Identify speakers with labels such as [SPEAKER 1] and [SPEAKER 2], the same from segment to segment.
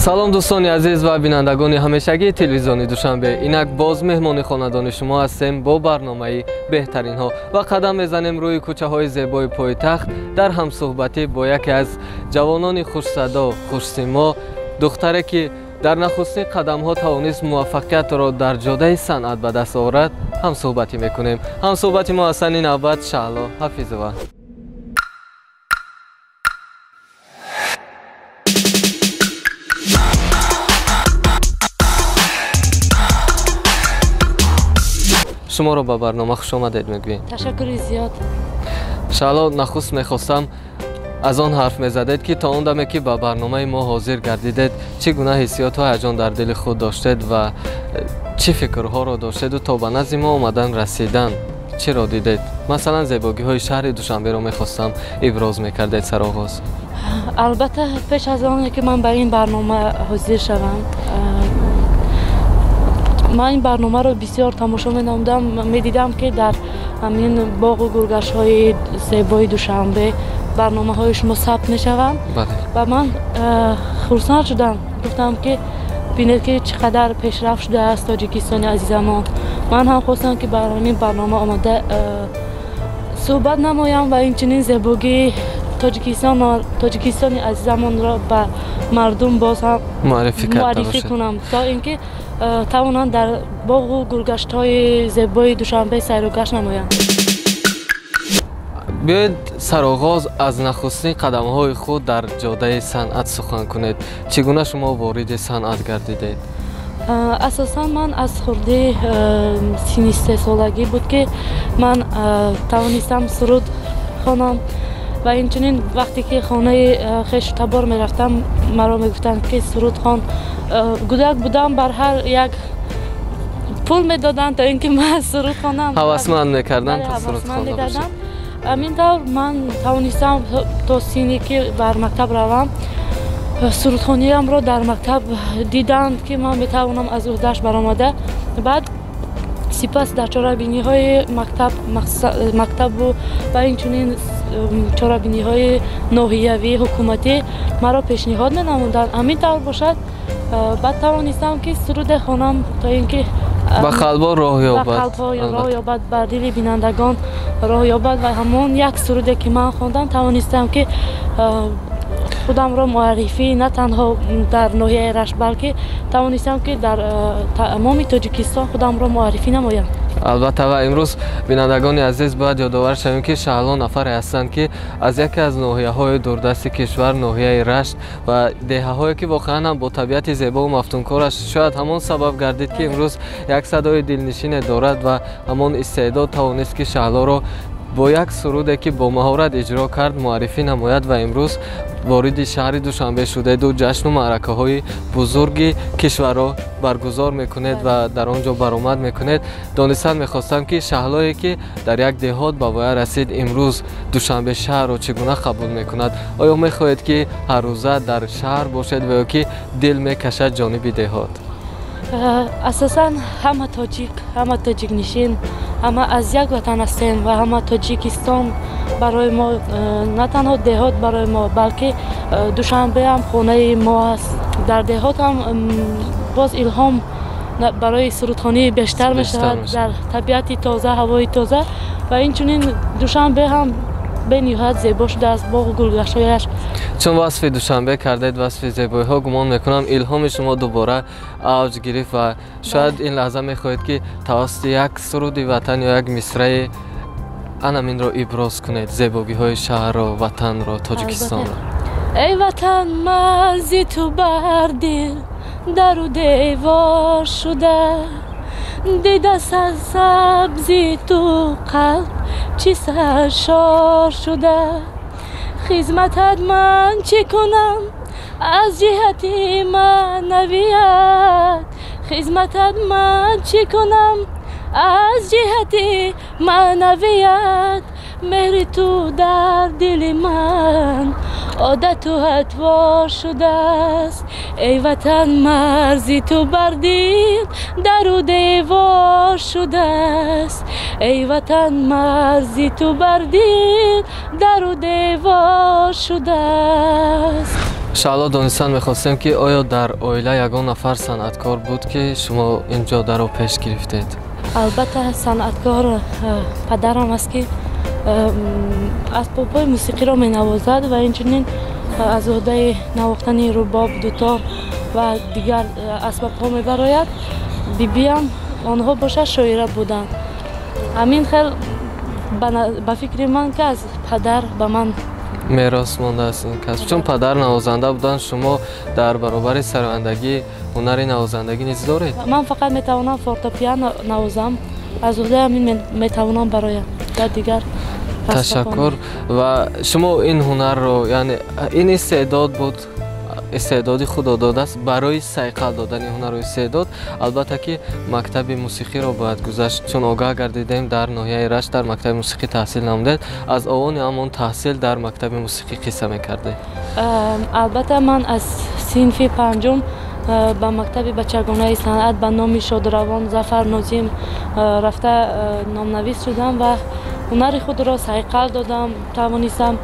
[SPEAKER 1] салом дӯстони азиз ва бинандагони ҳамешагии телевизиони душанбе. Инак боз меҳмони хонадони шумо ҳастем бо барномаи беҳтаринҳо ва қадам мезанем рӯи кӯчаҳои зебои пойтахт дар ҳамсӯҳбатӣ бо яке аз ҷавонони хушсадо, хушсимо, духтаре ки дар нахустин қадамҳо тавонист муваффақиятро дар ҷодаи санъат ба даст оварад ҳамсӯҳбатӣ мекунем. ҳамсӯҳбати мо аз сани навбат Шаҳло Ҳафизова. шуморо ба барнома хуш омадед мегӯем.
[SPEAKER 2] Ташаккури зиёд.
[SPEAKER 1] Шаҳло, нахуст мехостам аз он ҳарф мезадед ки то он даме ки ба барномаи мо ҳозир гардидед чӣ гуна ҳиссиёту ҳаяҷон дар дили худ доштед ва чӣ фикрҳоро доштеду то ба назди мо омадан расидан чиро дидед? Масалан, зебогиҳои шаҳри Душанберо мехостам иброз мекардед сароғоз.
[SPEAKER 2] Албатта, пеш аз оне ки ман ба ин барнома ҳозир шавам, ман ин барномаро бисёр тамошо менамудам, медидам ки дар ҳамин боғу гургаштҳои зебои Душанбе барномаҳои шумо сабт мешаванд ва ман хурсанд шудам. Гуфтам ки бинед ки чӣ қадар пешрафт шудааст Тоҷикистони азизамон. Ман ҳам хостам ки бар ҳамин барнома омада суҳбат намоям ва инчунин зебогии Тоҷикистони азизамонро ба мардум боз ҳам муаррифӣ кунам, то ин ки тавонанд дар боғу гургаштҳои зебои Душанбе сайру гашт намоянд.
[SPEAKER 1] биёед сароғоз аз нахустин қадамҳои худ дар ҷодаи санъат сухан кунед. Чӣ гуна шумо вориди санъат гардидед?
[SPEAKER 2] Асосан ман аз хурди сини 3 солагӣ буд ки ман тавонистам суруд хонам ва инчунин вақте ки хонаи хешу табор мерафтам, маро мегуфтанд ки суруд хон. Гудак будам, бар ҳар як пул медоданд то ин ки ман суруд хонам.
[SPEAKER 1] ҳавасманд мекарданд то суруд хонам.
[SPEAKER 2] Амин тавр ман тавонистам то сине ки бар мактаб равам. Сурудхониямро дар мактаб диданд ки ман метавонам аз уҳдаш баромада. Баъд сипас дар чорабиниҳои мактабу ва инчунин чорабиниҳои ноҳиявии ҳукуматӣ маро пешниҳод менамуданд. Амин тавр бошад, баъд тавонистам ки суруде хонам то ин ки
[SPEAKER 1] ба қалбҳо роҳ
[SPEAKER 2] ёбад, ба дили бинандагон роҳ ёбад ва ҳамон як суруде ки ман хондам тавонистам ки худамро муаррифӣ на танҳо дар ноҳияи Рашт, балки тавонистам ки дар тамоми Тоҷикистон худамро муаррифӣ намоям.
[SPEAKER 1] Албатта ва имрӯз бинандагони азиз бояд ёдовар шавем ки Шаҳло нафаре ҳастанд ки аз яке аз ноҳияҳои дурдасти кишвар, ноҳияи Рашт ва деҳаҳое ки воқеан ҳам бо табиати зебову мафтункораш шояд ҳамон сабаб гардид ки имрӯз як садои дилнишине дорад ва ҳамон истеъдод тавонист ки Шаҳлоро бо як суруде ки бо маҳорат иҷро кард муаррифӣ намояд ва имрӯз вориди шаҳри Душанбе шудеду ҷашну маъракаҳои бузурги кишварро баргузор мекунед ва дар он ҷо баромад мекунед. Донистан мехостам ки Шаҳлое ки дар як деҳот ба воя расид, имрӯз Душанбе шаҳрро чӣ гуна қабул мекунад? Оё мехоҳед ки ҳаррӯза дар шаҳр бошед ва ё ки дил мекашад ҷониби деҳот?
[SPEAKER 2] Асосан ҳама тоҷик, ҳама тоҷикнишин, ҳама аз як ватан ҳастем ва ҳама Тоҷикистон барои мо на танҳо деҳот барои мо, балки Душанбе ҳам хонаи мо аст. Дар деҳот ҳам боз илҳом барои сурудхонӣ бештар мешавад, дар табиати тоза, ҳавои тоза ва инчунин Душанбе ҳам бениҳоят зебо шудааст, боғу гулгаштҳояш.
[SPEAKER 1] Чун васфи Душанбе кардед, васфи зебоиҳо, гумон мекунам илҳоми шумо дубора авҷ гирифт ва шояд ин лаҳза мехоҳед ки тавассути як суруди ватан ё як мисраи анаминро иброз кунед, зебогиҳои шаҳрро, ватанро, Тоҷикистонро.
[SPEAKER 2] Эй ватан, марзи ту бар дил дару девор шуда, дида сабзи ту қалб чӣ саршор шуда. Хизматат ман чӣ кунам аз ҷиҳати маънавият, хизматат ман чӣ кунам аз ҷиҳати маънавият. меҳри ту дар дили ман одату атвор шудааст. ای وطن مرزی تو بر دل در و دیوار شده است. ای وطن مرزی تو بر دل در و دیوار شده است.
[SPEAKER 1] шаъло донистан мехостем ки оё дар оила ягон нафар санъаткор буд ки шумо ин ҷодаро пеш гирифтед?
[SPEAKER 2] албатта санъаткор падарам аст ки асбобҳои мусиқиро менавозад ва инчунин аз ӯҳдаи навохтани рубоб, дутор ва дигар асбобҳо мебарояд. бибиам онҳо боша шоира буданд. ҳамин хел ба фикри ман ки аз падар ба ман
[SPEAKER 1] мерос мондааст ин касб. Чун падар навозанда буданд, шумо дар баробари сарояндагӣ ҳунари навозандагӣ низ доред?
[SPEAKER 2] ман фақат метавонам фортепиано навозам. аз ӯҳдаи ҳамин метавонам бароям дар дигар.
[SPEAKER 1] ташаккур. ва шумо ин ҳунарро, яъне ин истеъдод буд, истеъдоди худо додааст барои сайқал додани ҳунару истеъдод. албатта ки мактаби мусиқиро бояд гузашт, чун огаҳ гардидем дар ноҳияи Рашт дар мактаби мусиқӣ таҳсил намудед. аз овони ҳамон таҳсил дар мактаби мусиқӣ қисса мекардед?
[SPEAKER 2] албатта ман аз синфи панҷум ба мактаби бачагонаи санъат ба номи Шодравон Зафар Нозим рафта номнавис шудам ва ҳунари худро сайқал додам. тавонистам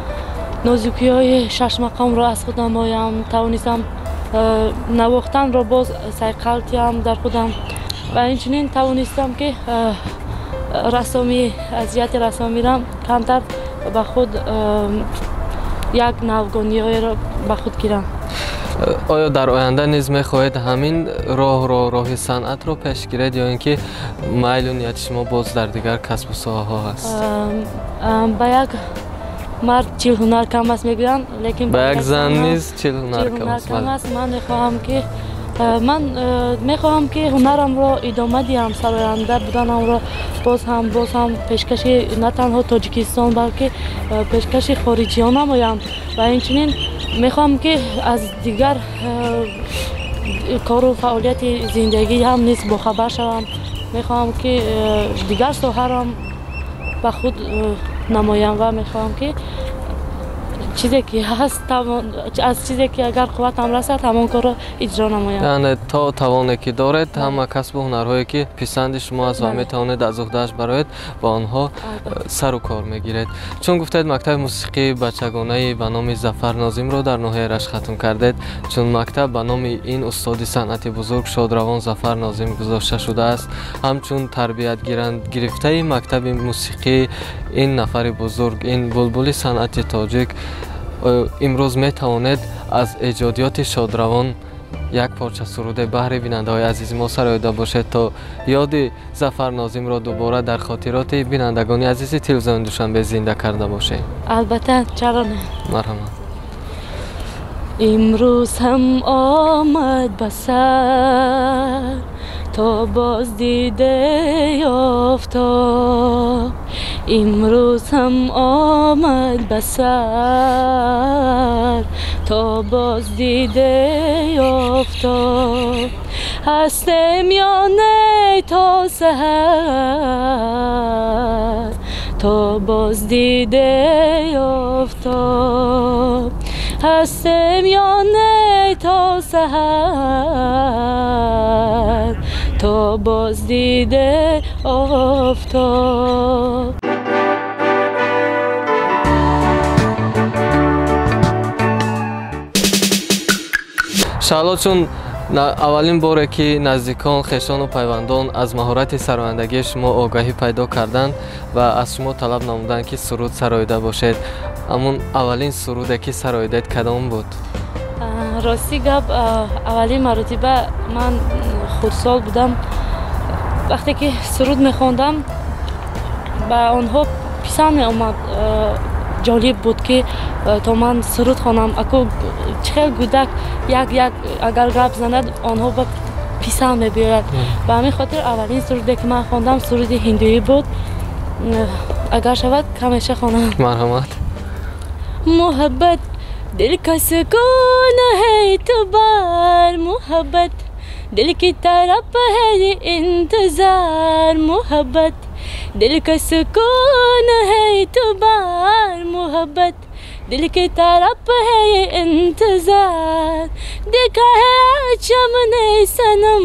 [SPEAKER 2] нозукиҳои шашмақомро аз худ намоям, тавонистам навохтанро боз сайқал диҳам дар худам ва инчунин тавонистам ки рассомӣ, азияти рассомиам камтар ба худ як навгониҳоеро ба худ гирам.
[SPEAKER 1] оё дар оянда низ мехоҳед ҳамин роҳро, роҳи санъатро пеш гиред ё ин ки майлу нияти шумо боз дар дигар касбу соҳаҳо ҳаст?
[SPEAKER 2] ба як мард чил ҳунар кам аст мегӯянд, лекин
[SPEAKER 1] ба як зан низ чил ҳунар кам аст.
[SPEAKER 2] ман мехоҳам ки ҳунарамро идома диҳам, сароянда буданамро боз ҳам пешкаши на танҳо Тоҷикистон, балки пешкаши хориҷиҳо намоям ва инчунин мехоҳам ки аз дигар кору фаъолияти зиндагӣ ҳам низ бохабар шавам. мехоҳам ки дигар соҳарам ба худ намоям ва мехоҳам ки чизе ки ҳаст, аз чизе ки агар қувватам расад ҳамон корро иҷро намоям.
[SPEAKER 1] яъне то тавоне ки доред, ҳама касбу ҳунарҳое ки писанди шумо аст ва метавонед аз уҳдааш бароед, ба онҳо сару кор мегиред. чун гуфтед мактаби мусиқии бачагонаи ба номи Зафар Нозимро дар ноҳияи Рашт хатм кардед, чун мактаб ба номи ин устоди санъати бузург Шодравон Зафар Нозим гузошта шудааст. ҳамчун тарбиятгирифтаи мактаби мусиқии ин нафари бузург, ин булбули санъати тоҷик, имрӯз метавонед аз эҷодиёти Шодравон як порча суруде баҳри бинандаҳои азизи мо сароида бошед, то ёди Зафар Нозимро дубора дар хотироти бинандагони азизи телевизиони Душанбе зинда карда бошед?
[SPEAKER 2] албатта, чаро не.
[SPEAKER 1] марҳамат.
[SPEAKER 2] имрӯз ҳам омад ба сар то боздидаи офтоб, имрӯз ҳам омад ба сар то боздидаи офтоб, ҳастем ё не то саҳар то боздидаи офтоб, ҳастем ё не то саҳар то боздидаи офтоб.
[SPEAKER 1] шаъло, чун аввалин боре ки наздикон, хешону пайвандон аз маҳорати сарояндагии шумо огаҳӣ пайдо карданд ва аз шумо талаб намуданд ки суруд сароида бошед, ҳамун аввалин суруде ки сароидед кадом буд?
[SPEAKER 2] рости гап, аввалин маротиба ман хурдсол будам. вақте ки суруд мехондам ба онҳо писанд меомад. ҷолиб буд ки то ман суруд хонам, аку чихел гӯдак як агар гап занад онҳо ба писанд мебиёяд. ба ҳамин хотир аввалин суруде ки ман хондам суруди ҳиндуӣ буд. агар шавад ҳамеша хонам.
[SPEAKER 1] марҳамат.
[SPEAKER 2] муҳаббат दिल का सुकून है इतबार, मोहब्बत दिल की तरफ है ये इंतजार, मोहब्बत दिल का सुकून है इतबार, मोहब्बत दिल की तरफ है ये इंतजार, देखा है आज हमने सनम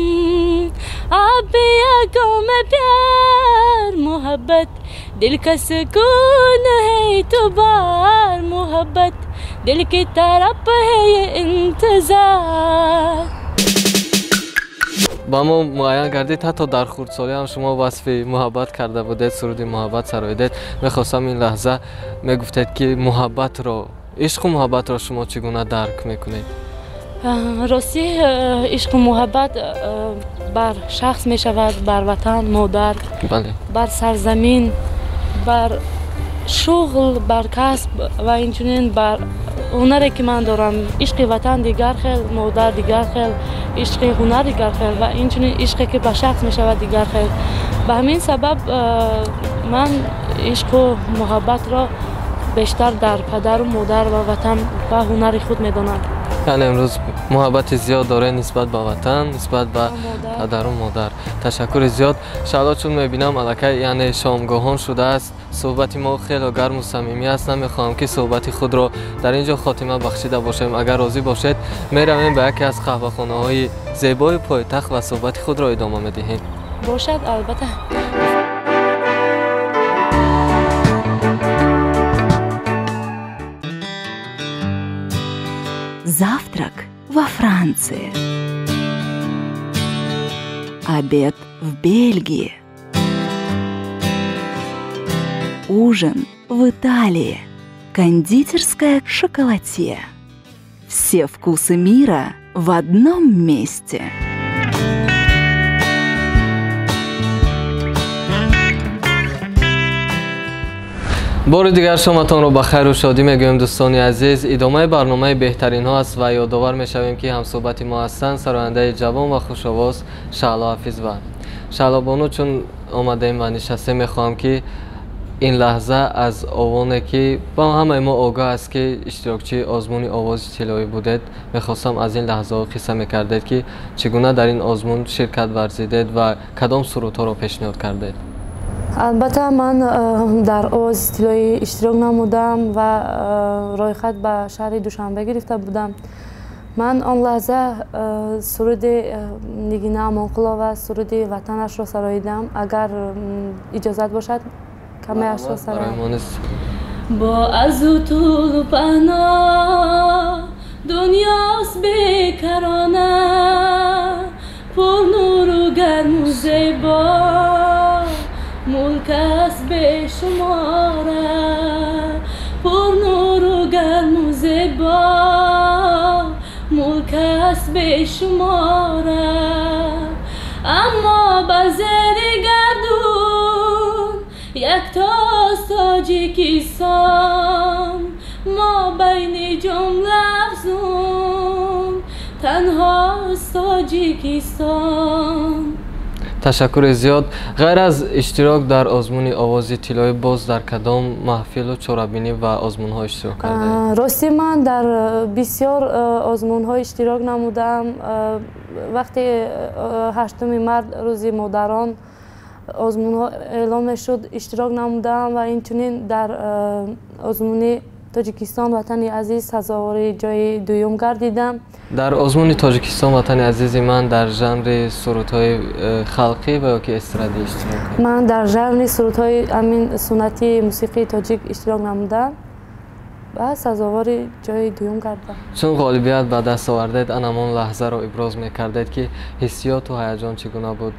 [SPEAKER 2] आप आंखों में प्यार, मोहब्बत दिल का सुकून है इतबार, मोहब्बत दिल की तरफ है ये इंतजार.
[SPEAKER 1] با ما معین کردید حتی در خردسالی هم شما وصف محبت کرده بودید، سرود محبت سراییدید. میخواستم این لحظه میگفتید که محبت را، عشق و محبت را شما چگونه درک میکنید؟
[SPEAKER 2] راستی عشق و محبت بر شخص میشود، بر وطن، مادر،
[SPEAKER 1] بله.
[SPEAKER 2] بر سرزمین، بر شغل، بر کسب و اینچنین بر هنری که من دارم. عشق وطن دیگر خیل، مادر دیگر خیل، عشق هنر دیگر خیل و اینچنین عشقی که به شخص می شود دیگر خیل. به همین سبب من عشق و محبت را بیشتر در پدر و مادر و وطن و هنر خود می دانم.
[SPEAKER 1] یعنی امروز محبت زیاد داره نسبت به وطن، نسبت به پدر و مادر. تشکر زیاد. شالا چون میبینم الکی یعنی شامگاهان شده است، صحبت ما خیلی گرم و صمیمی است. نمیخوام که صحبت خود را در اینجا خاتمه بخشیده باشیم. اگر راضی باشید میرویم به یکی از قهوه‌خانه های زیبای پایتخت و صحبت خود را ادامه میدهیم.
[SPEAKER 2] باشد البته.
[SPEAKER 3] Завтрак во Франции. Обед в Бельгии. Ужин в Италии. Кондитерская шоколатье. Все вкусы мира в одном месте.
[SPEAKER 1] بار دیگر شامتان رو بخیر و شادی میگویم دوستان عزیز. ادامه برنامه بهترین ها است و یادآور میشویم که همصحبت ما هستند سراینده جوان و خوش آواز شعلا حافظ و شعلا بانو. چون آمدیم و نشستیم میخواهم که این لحظه از آوانی که با همه ما آگاه است که اشتراکچی آزمون آواز طلایی بودید، میخواستم از این لحظه قصه میکردید که چگونه در این آزمون شرکت ورزیدید و کدام سرودها را پیشنهاد کردید.
[SPEAKER 2] البته من در آواز طلایی اشتراک نمودم و رایخت به شهر دوشنبه گرفته بودم. من آن لحظه سرود نگینه امانقلا و سرود وطنش را سراییدم. اگر اجازت باشد کمی اش را سراییدم. با از او طول و پهنا دنیاست بیکرانه، پر نور و گرم و زیبا، ملک است به شماره، پر نور و گرم و زیبا، ملک است به شماره. اما بر زیر گردون یک تاست تاجیکستان، ما بین جمله افزون تنهاست تاجیکستان.
[SPEAKER 1] تشکر زیاد. غیر از اشتراک در آزمون آواز طلایی باز در کدام محفل و چاره‌بینی و آزمون ها اشتراک کردید؟
[SPEAKER 2] راستی من در بسیار آزمون ها اشتراک نمودم. وقتی 8 مارس روز مادران آزمون ها اعلام میشد اشتراک نمودم و اینچنین در آزمون تاجیکستان وطن عزیز سزاوار جای دوم گردیدم. در
[SPEAKER 1] آزمون تاجیکستان وطن عزیز من در ژانر سرودهای خلقی و یا که استرادی اشتراک کردم. من در ژانر سرودهای امین سنتی موسیقی تاجیک اشتراک نمودم و سزاوار جای دوم گردیدم. چون غالبیت به دست آوردید همان لحظه را ابراز میکردید که حسیات و هیجان چگونه بود؟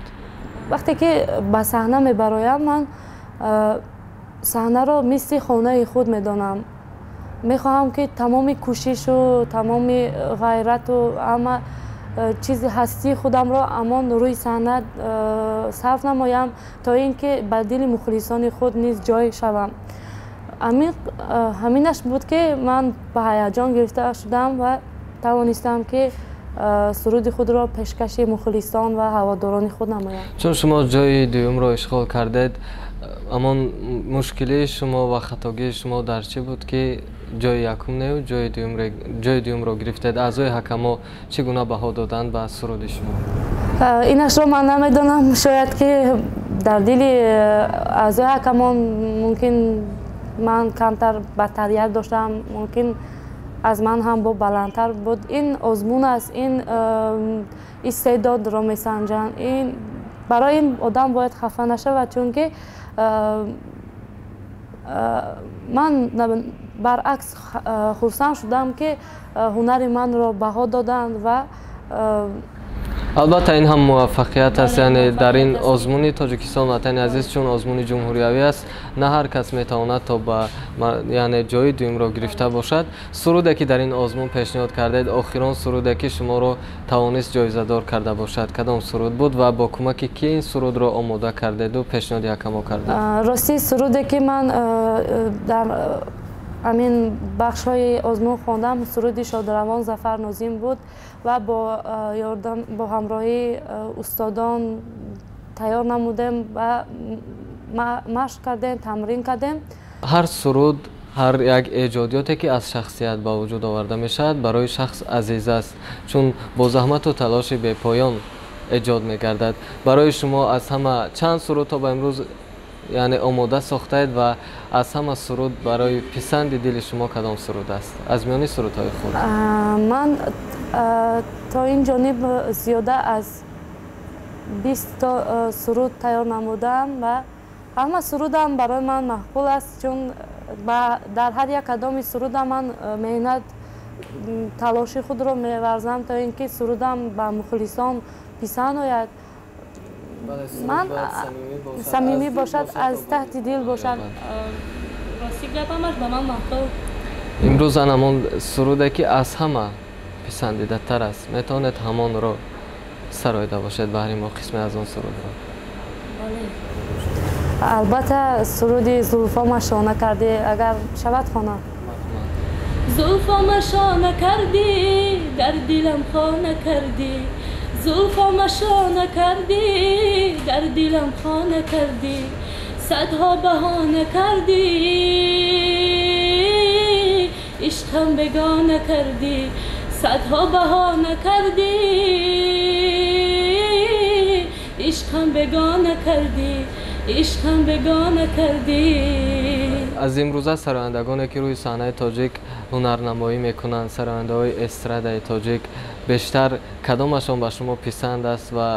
[SPEAKER 1] وقتی که به صحنه میبرایم من صحنه را مثل خانه خود میدانم. میخواهم که تمام کوشش و تمام غیرت و اما چیز هستی خودم را امان روی صحنه صرف نمایم تا اینکه به دل مخلصان خود نیز جای شوم. همینش بود که من به هیجان گرفته شدم و توانستم که سرود خود را پیشکش مخلصان و هواداران خود نمایم. چون شما جای دوم را اشغال کردید، اما مشکلی شما و خطاگی شما در چه بود که جای یکم نه و جای دوم را گرفتید؟ اعضای حکما چگونه بها دادند به سرود شما؟ اینش را من نمیدانم. شاید که در دل اعضای حکمان ممکن من کمتر بطریت داشتم، ممکن از من هم با بلندتر بود. این آزمون است، این استعداد را میسنجند. این برای این آدم باید خفه نشود، چون که من
[SPEAKER 2] баръакс хурсанд шудам ки ҳунари манро баҳо доданд ва
[SPEAKER 1] албатта ин ҳам муваффақият аст, яъне дар ин озмуни Тоҷикистон ватани азиз, чун озмуни ҷумҳуриявӣ аст, на ҳар кас метавонад то ба яъне ҷои дуюмро гирифта бошад. суруде ки дар ин озмун пешниҳод кардед, охирон суруде ки шуморо тавонист ҷоизадор карда бошад, кадом суруд буд ва бо кӯмаки ки ин сурудро омода кардеду пешниҳоди якамо кардед?
[SPEAKER 2] ростӣ суруде ки ман дар амин бахшҳои озмун хондам, суруди Шодравон Зафар Нозим буд ва бо ҳамроҳии устодон тайёр намудем ва машқ кардем, тамрин кардем.
[SPEAKER 1] ҳар суруд, ҳар як эҷодиёте ки аз шахсият ба вуҷуд оварда мешавад, барои шахс азиз аст, чун бо заҳмату талоши бепоён эҷод мегардад. барои шумо аз ҳама чанд суруд то ба имрӯз яъне омода сохтаед ва аз ҳама суруд барои писанди дили шумо кадом суруд аст аз миёни сурудҳои худ?
[SPEAKER 2] ман то ин ҷониб зиёда аз 20 то суруд тайёр намудам ва ҳама сурудам барои ман маҳбул аст, чун дар ҳар як кадоми сурудам ман меҳнат талоши худро меварзам то ин ки сурудам ба мухлисон писанд ояд. ман самимӣ бошад, аз таҳти дил бошад. рости гапамаш ба ман маҳбул.
[SPEAKER 1] имрӯз ан ҳамон суруде ки аз ҳама писандидатар аст, метавонед ҳамонро сароида бошед баҳри мо қисме аз он сурудро?
[SPEAKER 2] албатта суруди зулфома шона кардӣ, агар шавад хона.
[SPEAKER 4] زلفام شانه کردی در دلم خانه کردی زلفام شانه کردی در دلم خانه کردی صدها بهانه کردی عشقم بگانه کردی صدها بهانه کردی عشقم بگانه کردی عشقم بگانه کردی.
[SPEAKER 1] аз имрӯза сарояндагоне ки рӯи саҳнаи тоҷик ҳунарнамоӣ мекунанд, сарояндаҳои эстрадаи тоҷик, бештар кадомашон ба шумо писанд аст ва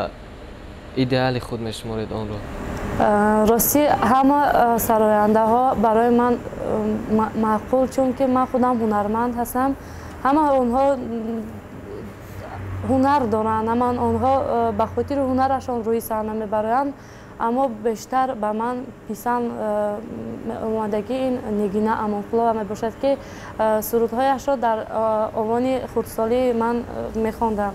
[SPEAKER 1] идеали худ мешуморед онро?
[SPEAKER 2] ростӣ ҳама сарояндаҳо барои ман маъқул, чунки ман худам ҳунарманд ҳастам. ҳама онҳо ҳунар доранд, ҳаман онҳо ба хотири ҳунарашон рӯи саҳна мебароянд, аммо бештар ба ман писанд омадагӣ ин Нигина Амонқулова мебошад ки сурудҳояшро дар овони хурдсолии ман мехондам.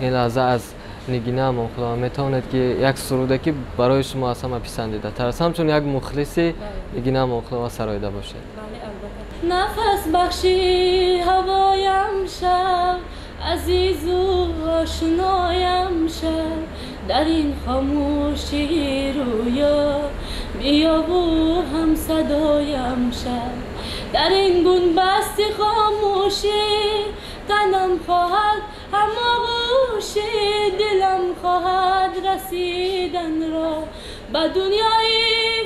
[SPEAKER 1] ин лаҳза аз Нигина Амонқулова метавонед ки як суруде ки барои шумо аз ҳама писандидатар аст, ҳамчун як мухлиси Нигина Амонқулова сароида бошед.
[SPEAKER 4] نفس بخشی هوایم شب عزیز و آشنایم شب در این خاموشی رویا بیا و هم صدایم شب در این بنبست خاموشی تنم خواهد هم آغوشی دلم خواهد رسیدن را به دنیای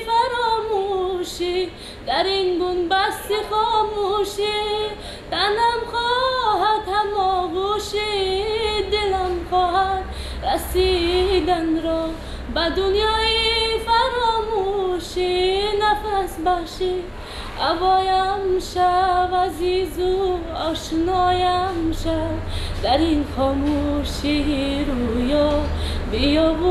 [SPEAKER 4] فراموشی در این بنبست خاموشی تنم خواهد هم آغوشی دلم خواهد رسیدن را به دنیای فراموشی نفس بخشی هوایم شب عزیز و آشنایم شب در این خاموشی رویا بیا و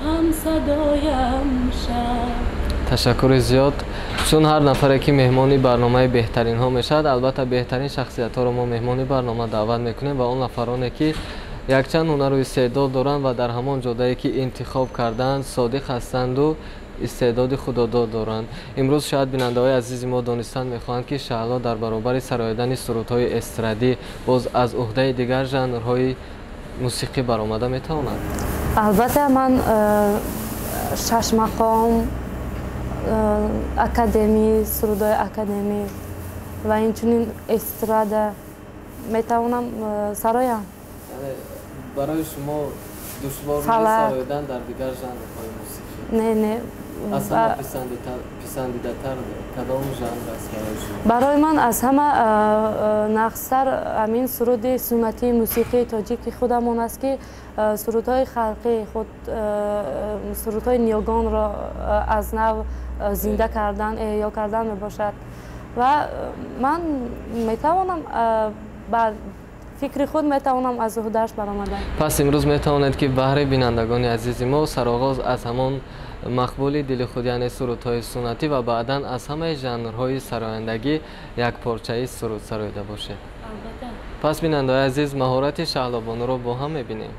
[SPEAKER 4] هم صدایم شب.
[SPEAKER 1] تشکر زیاد. چون هر نفره که مهمانی برنامه بهترین ها میشد، البته بهترین شخصیت ها رو ما مهمانی برنامه دعوت میکنیم و اون نفرانی که یکچند هنر و استعداد دارند و در همان جایی که انتخاب کردند صادق هستند و استعداد خودآگاه دارند. امروز شاید بیننده‌های عزیز ما دانستن میخواهند که شعلا در برابر سراییدن سرودهای استرادی باز از عهده دیگر ژانرهای موسیقی برآمده میتواند.
[SPEAKER 2] البته من شش مقام اکادمی، سرودهای اکادمی و اینچنین استرادا میتوانم سرایم.
[SPEAKER 1] یعنی برای شما دشوار نیست سراییدن در دیگر ژانرهای موسیقی؟
[SPEAKER 2] نه
[SPEAKER 1] از همه پسندیده‌تر کدام ژانر است برای شما؟
[SPEAKER 2] برای من از همه نقص‌تر همین سرود سنتی موسیقی تاجیک خودمان است که سرودهای خلقی خود سرودهای نیوگان را از نو زنده کردن احیا کردن میباشد و من میتوانم بر فکر خود میتوانم از عهده‌اش برآمدم.
[SPEAKER 1] پس امروز میتواند که بهره بینندگان عزیز ما سرآغاز از همان مقبول دل خود یعنی سرودهای سنتی و بعدا از همه ژانرهای سرایندگی یک پارچه سرود سراییده باشد.
[SPEAKER 2] البته.
[SPEAKER 1] پس بیننده عزیز مهارت شهلا بانو رو با هم میبینیم.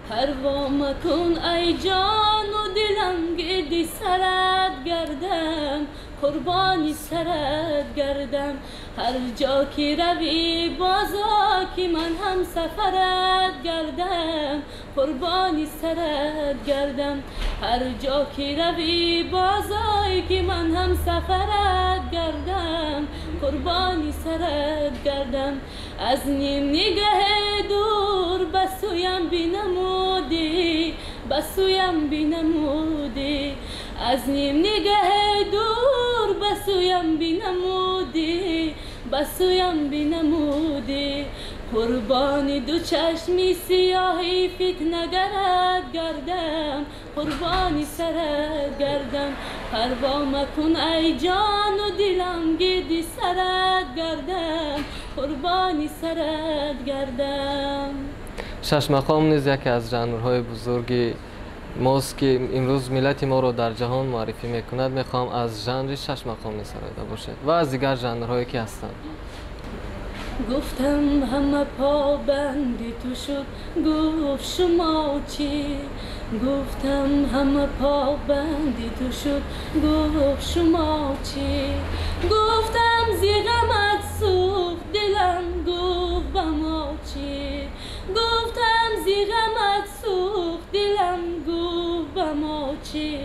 [SPEAKER 4] پروا مکن ای جان و دلم گردی سرت گردم، قربانی سرت گردم. هر جا که روی بازا که من هم سفرت گردم، قربانی سرت گردم. هر جا که روی بازا که من هم سفرت گردم، قربانی سرت گردم. از نیم نگه دور بسویم بینمودی، بسویم بینمودی. از نیم نگه دور بسویم بینمودی، بسویم بینمودی. قربانی دو چشمی سیاهی فتنگرت گردم، قربانی سرت گردم. پروا مکن ای جان و دلم گردی سرت گردم، قربانی سرت گردم.
[SPEAKER 1] شش مقام نیز یکی از ژانرهای بزرگی ماست که امروز ملت ما رو در جهان معرفی میکند. میخوام از ژانر شش مقام سراییده باشد و از دیگر ژانرهایی که هستند.
[SPEAKER 4] گفتم همه پا بندی تو شد، گفت شما چی؟ گفتم همه پا بندی تو شد، گفت شما چی؟ گفتم زی غمت سوخت دلم، گفت به ما چی؟ گفتم زی غمت سوخت دلم، گفت به ما چی؟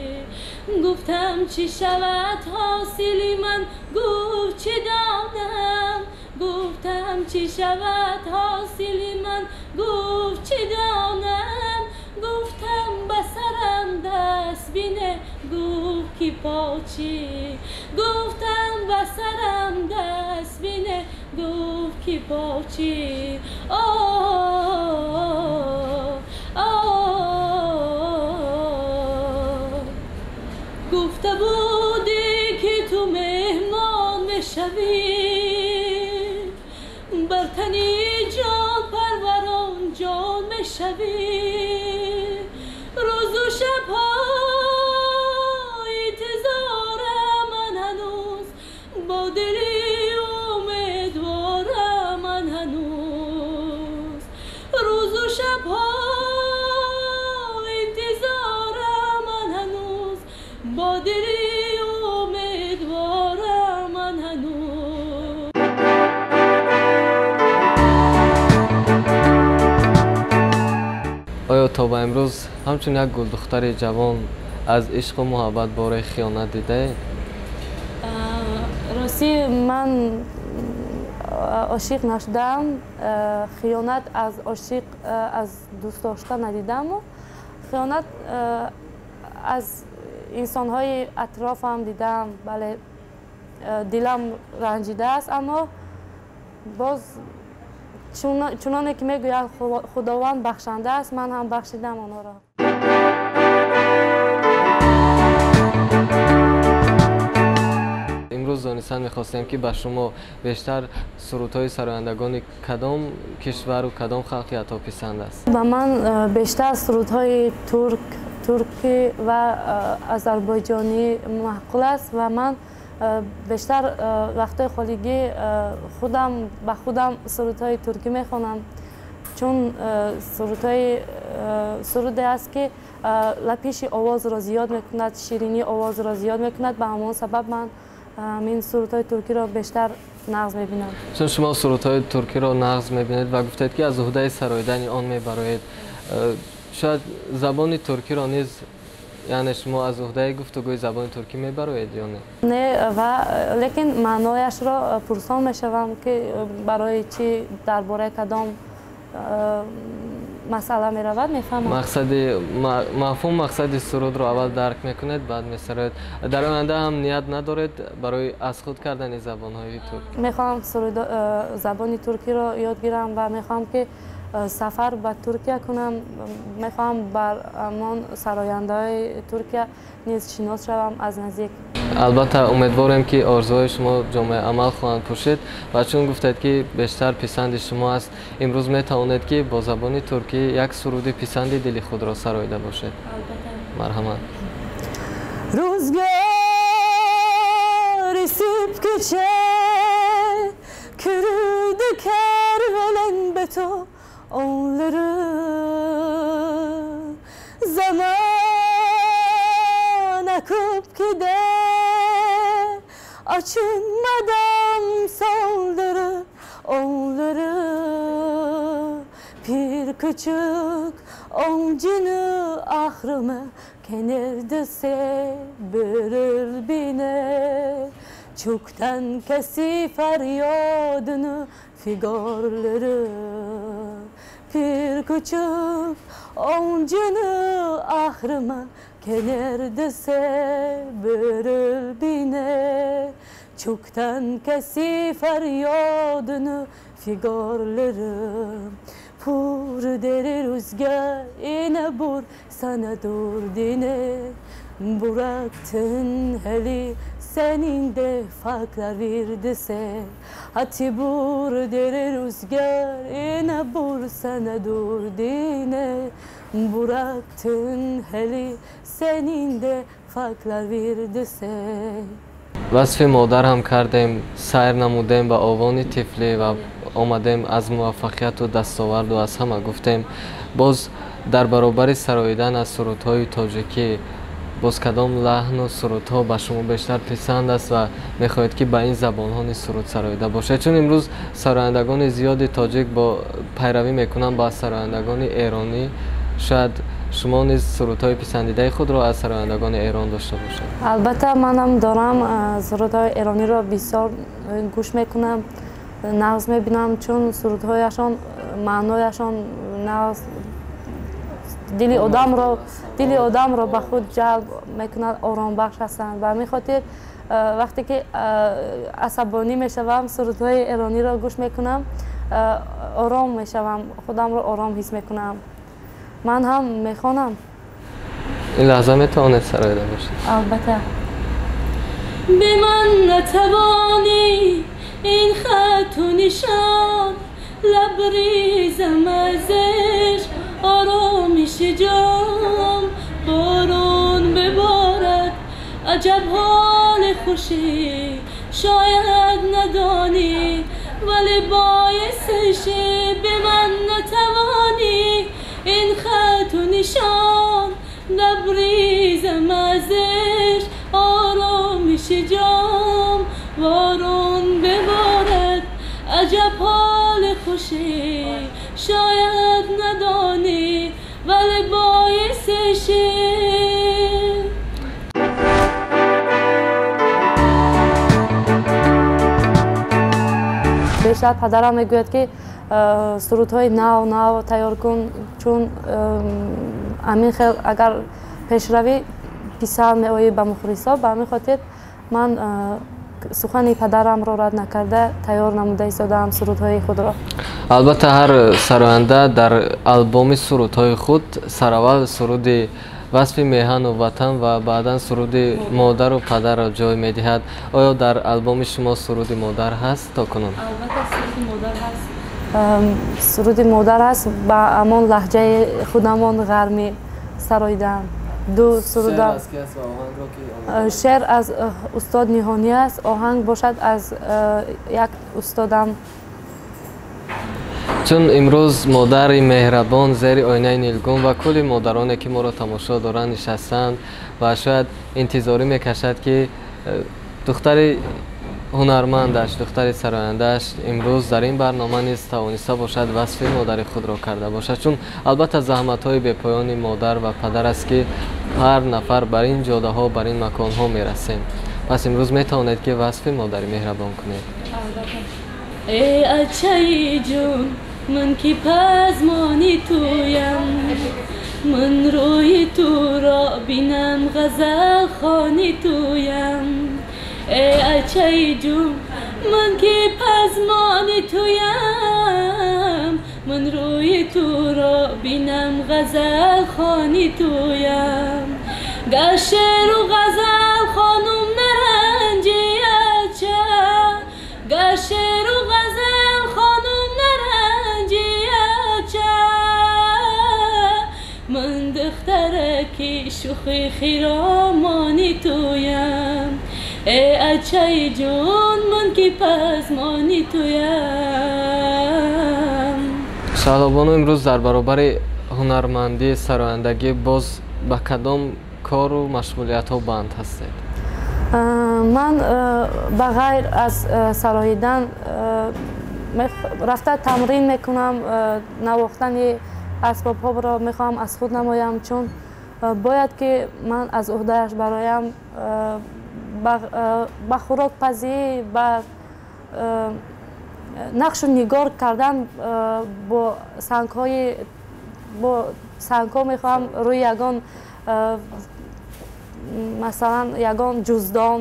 [SPEAKER 4] گفتم چی شود حاصلی من، گفت چه دانم. گفتم چی شود حاصلی من، گفت چه دانم. گفتم بسرم دست بینه، گفت کی پاچی؟ گفتم بسرم دست بینه، گفت کی پاچی؟ گفته بودی که تو مهمان میشوی، بر تنی جان پروران جان میشوی. روز و شب‌های انتظارم من هنوز، با دلی امیدوارم من هنوز. روز و شب‌های انتظارم من هنوز، با دلی امیدوارم من هنوز.
[SPEAKER 1] آیا تا به امروز همچون یک گل دختر جوان از عشق و محبت باره خیانت دیده؟
[SPEAKER 2] راستی من عاشق نشدم، خیانت از عاشق از دوست داشتن ندیدم. و خیانت از انسان‌های اطرافم دیدم. بله دلم رنجیده است، اما باز چونانه که میگوید خداوند بخشنده است، من هم بخشیدم آنها را.
[SPEAKER 1] امروز دانستن میخواستیم که به شما بیشتر سرودهای سرایندگان کدام کشور و کدام خلقی عطا پسند است؟
[SPEAKER 2] به من بیشتر سرودهای ترکی و آذربایجانی معقول است و من بیشتر وقتای خالیگی به خودم سرودهای ترکی میخوانم، چون سرودی است که لپیش آواز را زیاد میکند، شیرینی آواز را زیاد میکند. به همون سبب من این سرودهای ترکی را بیشتر نغز میبینم.
[SPEAKER 1] چون شما سرودهای ترکی را نغز میبینید و گفتید که از عهده سراییدن آن میبرید، شاید زبان ترکی را نیز یعنی شما از عهده گفتگوی زبان ترکی میبرید یا نه؟
[SPEAKER 2] نه، و لیکن معنایش را پرسان میشوم که برای چی درباره کدام مسئله میرود میفهمم.
[SPEAKER 1] مفهوم مقصد سرود را اول درک میکنید بعد میسرید. در آینده هم نیت ندارید برای از خود کردن زبانهای ترکی؟
[SPEAKER 2] میخوام زبان ترکی را یاد گیرم و میخوام که سفر به ترکیه کنم. میخوام بر امان سراینده‌های ترکیه نیز شناس شوم از نزدیک.
[SPEAKER 1] البته امیدوارم که آرزوهای شما جامعه عمل خواهند پوشید و چون گفتید که بیشتر پسند شما است، امروز میتوانید که با زبان ترکی یک سرود پسند دل خود را سراییده باشید. مرحمت.
[SPEAKER 4] Rüzgar esip geçer, kürüdü kervelen betonları. Zaman akıp gider, açılmadan saldırı onları. Bir küçük omcunu ahrımı kenarda severir bine. Çoktan kesi feryadını figarları. Bir küçük omcunu ahrımı kenarda severir bine. Çoktan kesi feryadını figarları. Pur deri rüzgar yine bur sana dur dine. Bıraktın heli senin de farklar verdise. Hati bur deri rüzgar yine bur sana dur dine. Bıraktın heli senin de farklar verdise.
[SPEAKER 1] وصف مادر هم کردیم، سیر نمودیم به آوان طفلی و آمدیم از موفقیت و دستاورد و از همه گفتیم. باز در برابر سراییدن از سرودهای تاجیکی باز کدام لحن و سرودها به شما بیشتر پسند است و میخواهید که به این زبان ها نیز سرود سراییده باشه؟ چون امروز سرایندگان زیادی تاجیک با پیروی میکنن با سرایندگان ایرانی، شاید شما نیز سرودهای پسندیده خود را از سرایندگان ایران داشته باشید.
[SPEAKER 2] البته منم دارم سرودهای ایرانی را بسیار گوش میکنم، نغز میبینم، چون سرودهایشان معنایشان نغز دل آدم را به خود جلب میکند، آرام بخش هستند و همین خاطر وقتی که عصبانی میشوم سرودهای ایرانی را گوش میکنم، آرام میشوم، خودم را آرام حس میکنم. من هم میخوانم.
[SPEAKER 1] این لحظه میتوانید سراییده باشید؟
[SPEAKER 2] البته.
[SPEAKER 4] به من نتوانی این خط و نشان، لبریزم ازش آرامش جام. باران ببارد عجب حال خوشی، شاید ندانی ولی باعثشه. به من نتوانی این خط و نشان، لبریزم ازش آرامش جام. باران ببارد عجب حال خوشی، شاید ندانی ولی باعثشه.
[SPEAKER 2] بیشتر پدرم میگوید که سرودهای نو تیار کن، چون همین خیلی اگر پیشروی پسر میآید به مخلصا. به همین خاطر من سخن پدرم را رد نکرده تیار نموده ایستادم سرودهای خود را.
[SPEAKER 1] البته هر سراینده در آلبوم سرودهای خود سراول سرود وصف میهن و وطن و بعدا سرود مادر و پدر را جای میدهد. آیا در آلبوم شما سرود مادر هست تا کنون؟
[SPEAKER 2] البته سرود مادر هست. سرود مادر است با همان لهجه خودمان غرمی سراییدم. دو سرود شعر از استاد نیهانی است، آهنگ باشد از یک استادم.
[SPEAKER 1] چون امروز مادر مهربان زیر آینه نیلگون و کلی مادرانی که ما را تماشا دارند نشستند و شاید انتظاری میکشد که دختر هنرمندش، دختر سراینده‌اش امروز در این برنامه نیز توانسته باشد وصف مادر خود را کرده باشد. چون البته زحمت‌های بی‌پایان مادر و پدر است که هر نفر بر این جاده ها، بر این مکان ها میرسیم. پس امروز میتوانید که وصف مادر مهربان کنید.
[SPEAKER 4] ای اچای جون من که پزمانی تویم، من روی تو را بینم غزل خوانی تویم. ای اچای جون من که پزمانی تویم، من روی غزل خوانی تویم گر شعر و غزل خانم نرنجید چه گر شعر و غزل خانم نرنجید چه من دخترکی شوخی خیرامانی تویم ای اچای جون من کی پزمانی تویم.
[SPEAKER 1] شهلا بانو امروز در برابر هنرمندی سرایندگی باز با کدام کار و مشغولیت ها بند هستید؟
[SPEAKER 2] من بغیر از سراییدن رفته تمرین میکنم، نواختن اسباب ها را میخوام از خود نمایم، چون باید که من از عهدهش برایم با خوراک پزی با نقش و نگار کردن با سنگ ها میخوام روی یگان مثلا یگان جزدان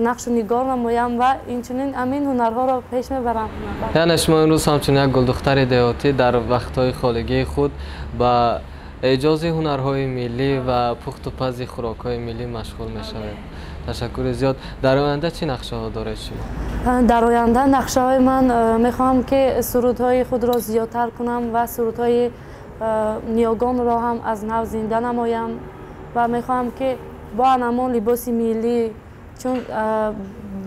[SPEAKER 2] نقش و نگار نمایم و اینچنین امین هنرها را پیش میبرم.
[SPEAKER 1] یعنی شما امروز همچنین یک گلدختر دیهاتی در وقتهای خالگی خود با ایجاز هنرهای ملی و پخت و پز خوراک‌های ملی مشغول میشوید. تشکر زیاد. در آینده چی نقشه ها دارید شما؟
[SPEAKER 2] در آینده نقشه های من میخوام که سرودهای خود را زیادتر کنم و سرودهای نیاگان را هم از نو زنده نمایم و میخوام که با همان لباس ملی، چون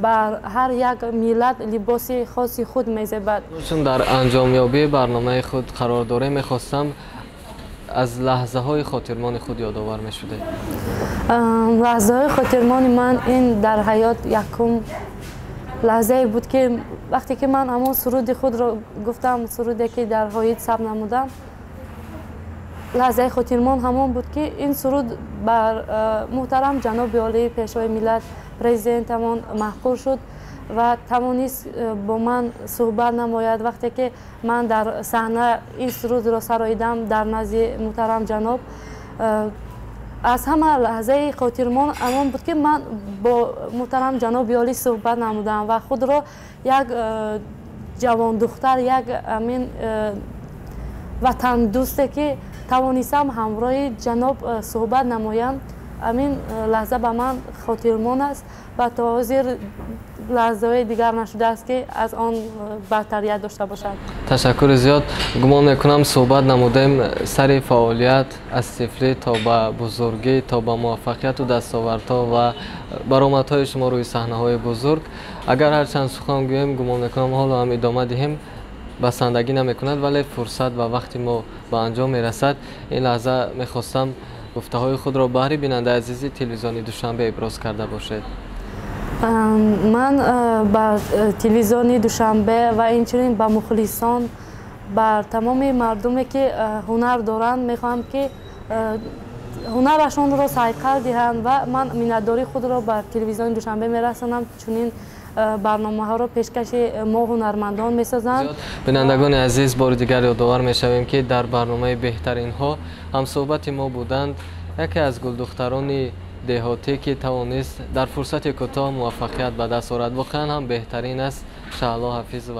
[SPEAKER 2] بر هر یک ملت لباس خاصی خود میزبد.
[SPEAKER 1] چون در انجامیابی برنامه خود قرار داره میخواستم از لحظه های خاطرمان خود یادآور می شده.
[SPEAKER 2] لحظه های خاطرمان من این در حیات یکم لحظه بود که وقتی که من همون سرود خود را گفتم، سرودی که در حیات ثبت نمودم، لحظه خاطرمان همون بود که این سرود بر محترم جناب عالی پیشوای ملت پرزیدنتمان محقور شد و توانست با من صحبت نماید. وقتی که من در صحنه این سرود را سراییدم در نزد محترم جناب، از همه لحظه خاطرمان امان بود که من با محترم جناب عالی صحبت نمودم و خود را یک جوان دختر، یک امین وطن دوسته که توانستم همراه جناب صحبت نمایم. امین لحظه به من خاطرمان است و تا حاضر لحظه دیگر نشده است که از آن بهتریت داشته باشد.
[SPEAKER 1] تشکر زیاد. گمان میکنم صحبت نمودیم سر فعالیت از صفری تا به بزرگی تا به موفقیت و دستاوردها و برآمدهای شما روی صحنه های بزرگ. اگر هر چند سخن گوییم گمان میکنم حالا هم ادامه دهیم بسندگی نمیکند، ولی فرصت و وقتی ما به انجام میرسد. این لحظه میخواستم گفته های خود را بهر بیننده عزیزی تلویزیون دوشنبه ابراز کرده باشید.
[SPEAKER 2] من با تلویزیون دوشنبه و اینچنین با مخلصان، بر تمام مردمی که هنر دارند میخوام که هنرشان را سایقل دهند و من مینداری خود را بر تلویزیون دوشنبه میرسانم، چون برنامه ها را پیشکش ما هنرمندان میسازند.
[SPEAKER 1] بینندگان عزیز، بار دیگر یادآور میشویم که در برنامه بهترین ها هم صحبت ما بودند یکی از گلدختران دیهاتی که توانست در فرصت کوتاه موفقیت به دست آورد. واقعا هم بهترین است. شهلا حافظ و